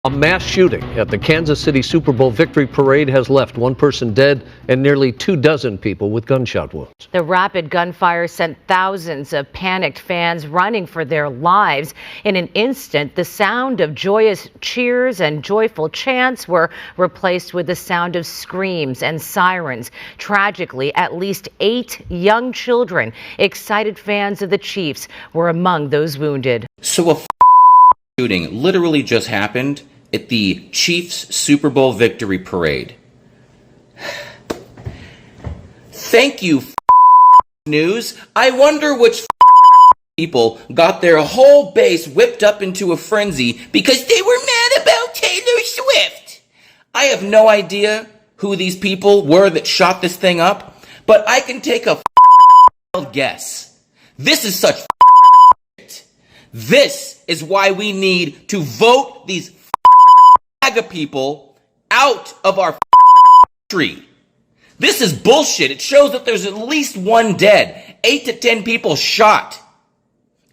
A mass shooting at the Kansas City Super Bowl victory parade has left one person dead and nearly 24 people with gunshot wounds. The rapid gunfire sent thousands of panicked fans running for their lives. In an instant, the sound of joyous cheers and joyful chants were replaced with the sound of screams and sirens. Tragically, at least 8 young children, excited fans of the Chiefs, were among those wounded. So a shooting literally just happened at the Chiefs Super Bowl victory parade. Thank you, news. I wonder which people got their whole base whipped up into a frenzy because they were mad about Taylor Swift. I have no idea who these people were that shot this thing up, but I can take a guess. This is such shit. This is why we need to vote these people out of our country. This is bullshit. It shows that there's at least one dead, 8 to 10 people shot.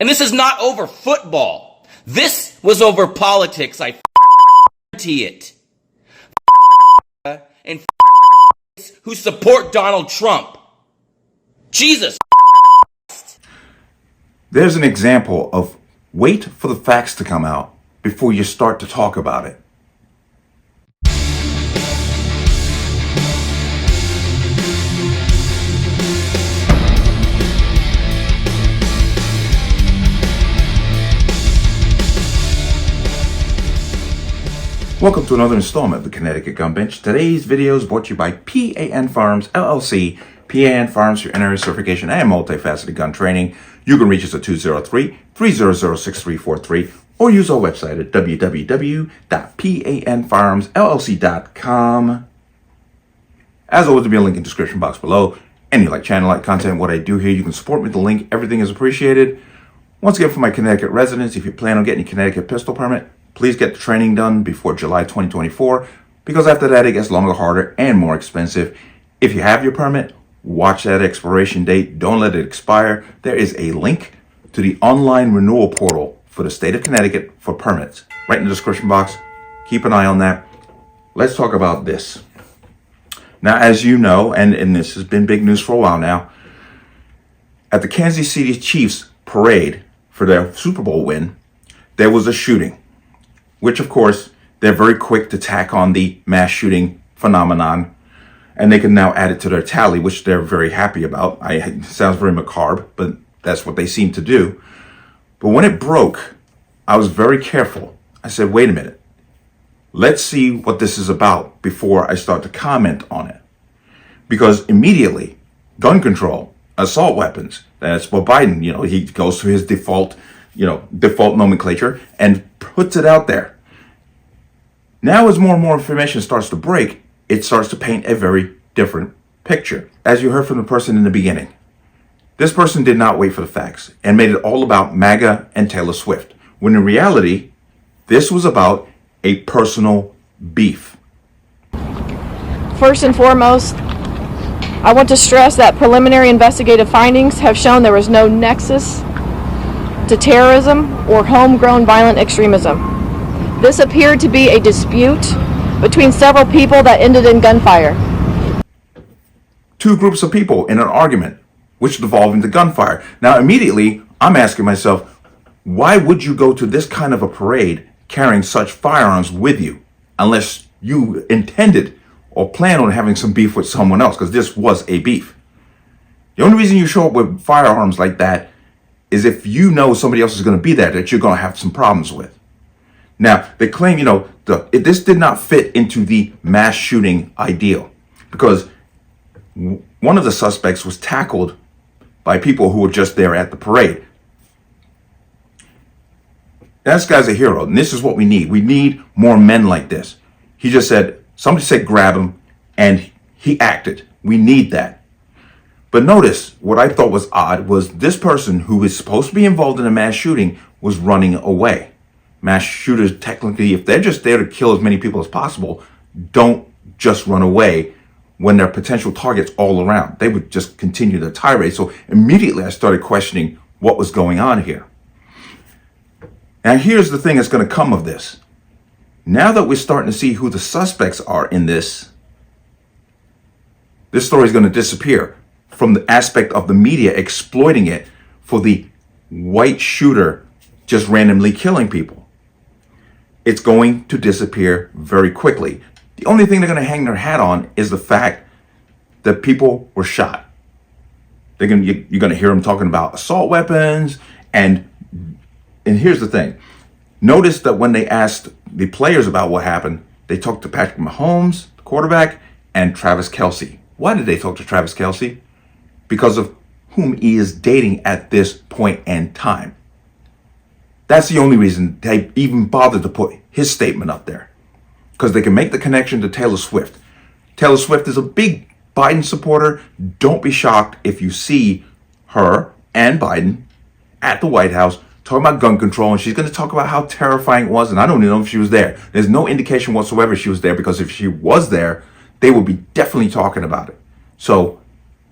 And this is not over football. This was over politics. I guarantee it. And who support Donald Trump. Jesus. There's an example of wait for the facts to come out before you start to talk about it. Welcome to another installment of the Connecticut Gun Bench. Today's video is brought to you by P.A.N. Firearms, LLC. P.A.N. Firearms for NRA certification and multifaceted gun training. You can reach us at 203-300-6343 or use our website at www.panfirearmsllc.com. As always, there'll be a link in the description box below. And you like channel, like content, what I do here, you can support me with the link. Everything is appreciated. Once again, for my Connecticut residents, if you plan on getting a Connecticut pistol permit, please get the training done before July 2024, because after that it gets longer, harder, and more expensive. If you have your permit, watch that expiration date. Don't let it expire. There is a link to the online renewal portal for the state of Connecticut for permits right in the description box. Keep an eye on that. Let's talk about this. Now, as you know, and this has been big news for a while now, at the Kansas City Chiefs parade for their Super Bowl win, there was a shooting, which of course they're very quick to tack on the mass shooting phenomenon, and they can now add it to their tally, which they're very happy about. It sounds very macabre, but that's what they seem to do. But when it broke, I was very careful. I said, wait a minute. Let's see what this is about before I start to comment on it. Because immediately, gun control, assault weapons, that's what Biden, he goes to his default nomenclature and puts it out there. Now, as more and more information starts to break, it starts to paint a very different picture. As you heard from the person in the beginning, this person did not wait for the facts and made it all about MAGA and Taylor Swift, when in reality, this was about a personal beef. First and foremost, I want to stress that preliminary investigative findings have shown there was no nexus to terrorism or homegrown violent extremism. This appeared to be a dispute between several people that ended in gunfire. Two groups of people in an argument, which devolved into gunfire. Now, immediately, I'm asking myself, why would you go to this kind of a parade carrying such firearms with you, unless you intended or plan on having some beef with someone else, because this was a beef. The only reason you show up with firearms like that is if you know somebody else is going to be there that you're going to have some problems with. Now, they claim, this did not fit into the mass shooting ideal, because one of the suspects was tackled by people who were just there at the parade. This guy's a hero, and this is what we need. We need more men like this. He just said, somebody said grab him, and he acted. We need that. But notice, what I thought was odd was this person who is supposed to be involved in a mass shooting was running away. Mass shooters, technically, if they're just there to kill as many people as possible, don't just run away when there are potential targets all around. They would just continue the tirade. So immediately I started questioning what was going on here. Now here's the thing that's going to come of this. Now that we're starting to see who the suspects are in this story is going to disappear from the aspect of the media exploiting it for the white shooter just randomly killing people. It's going to disappear very quickly. The only thing they're going to hang their hat on is the fact that people were shot. You're going to hear them talking about assault weapons, and here's the thing. Notice that when they asked the players about what happened, they talked to Patrick Mahomes, the quarterback, and Travis Kelce. Why did they talk to Travis Kelce? Because of whom he is dating at this point in time. That's the only reason they even bothered to put his statement up there. Because they can make the connection to Taylor Swift. Taylor Swift is a big Biden supporter. Don't be shocked if you see her and Biden at the White House talking about gun control, and she's going to talk about how terrifying it was, and I don't even know if she was there. There's no indication whatsoever she was there, because if she was there, they would be definitely talking about it. So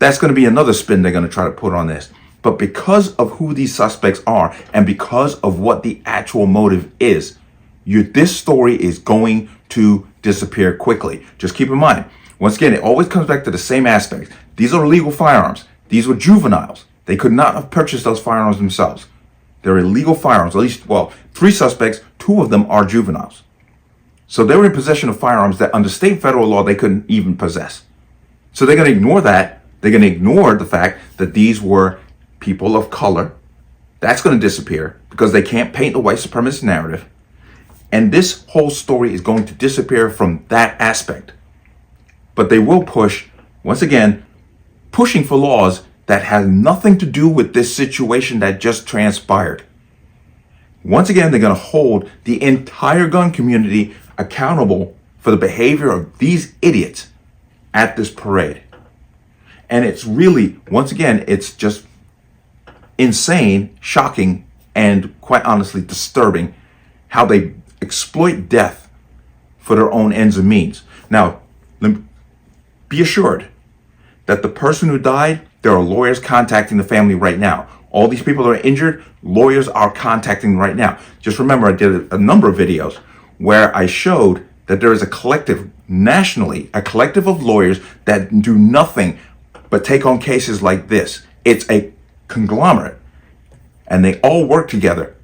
that's going to be another spin they're going to try to put on this. But because of who these suspects are, and because of what the actual motive is, this story is going to disappear quickly. Just keep in mind, once again, it always comes back to the same aspect. These are illegal firearms. These were juveniles. They could not have purchased those firearms themselves. They're illegal firearms. At least, 3 suspects, 2 of them are juveniles. So they were in possession of firearms that under state and federal law they couldn't even possess. So they're going to ignore that. They're going to ignore the fact that these were people of color. That's going to disappear because they can't paint the white supremacist narrative. And this whole story is going to disappear from that aspect. But they will push, once again, pushing for laws that have nothing to do with this situation that just transpired. Once again, they're going to hold the entire gun community accountable for the behavior of these idiots at this parade. And it's really, once again, it's just insane, shocking, and quite honestly disturbing how they exploit death for their own ends and means. Now, be assured that the person who died, there are lawyers contacting the family right now. All these people that are injured, lawyers are contacting right now. Just remember, I did a number of videos where I showed that there is a collective, nationally, a collective of lawyers that do nothing but take on cases like this. It's a conglomerate, and they all work together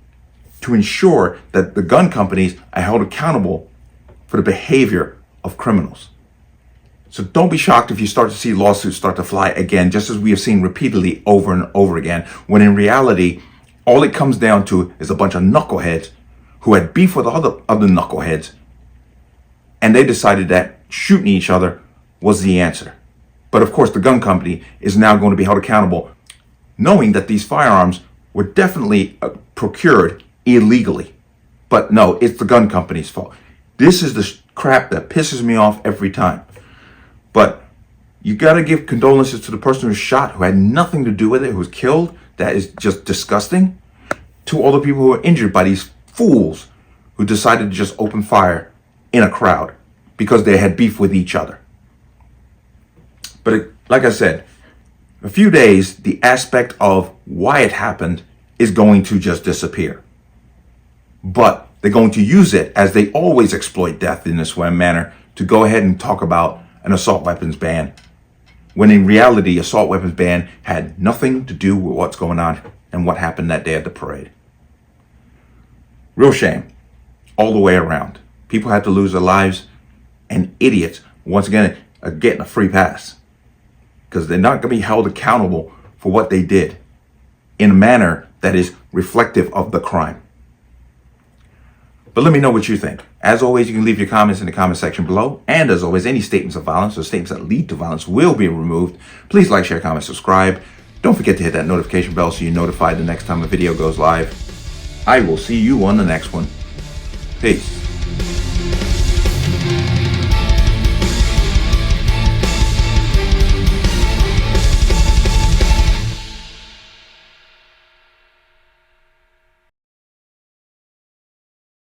to ensure that the gun companies are held accountable for the behavior of criminals. So don't be shocked if you start to see lawsuits start to fly again, just as we have seen repeatedly over and over again, when in reality, all it comes down to is a bunch of knuckleheads who had beef with other knuckleheads, and they decided that shooting each other was the answer. But of course, the gun company is now going to be held accountable, knowing that these firearms were definitely procured illegally. But no, it's the gun company's fault. This is the crap that pisses me off every time. But you got to give condolences to the person who was shot, who had nothing to do with it, who was killed. That is just disgusting. To all the people who were injured by these fools who decided to just open fire in a crowd because they had beef with each other. But like I said, a few days, the aspect of why it happened is going to just disappear. But they're going to use it, as they always exploit death in this manner, to go ahead and talk about an assault weapons ban, when in reality, assault weapons ban had nothing to do with what's going on and what happened that day at the parade. Real shame all the way around. People had to lose their lives, and idiots, once again, are getting a free pass because they're not going to be held accountable for what they did in a manner that is reflective of the crime. But let me know what you think. As always, you can leave your comments in the comment section below. And as always, any statements of violence or statements that lead to violence will be removed. Please like, share, comment, subscribe. Don't forget to hit that notification bell so you're notified the next time a video goes live. I will see you on the next one. Peace.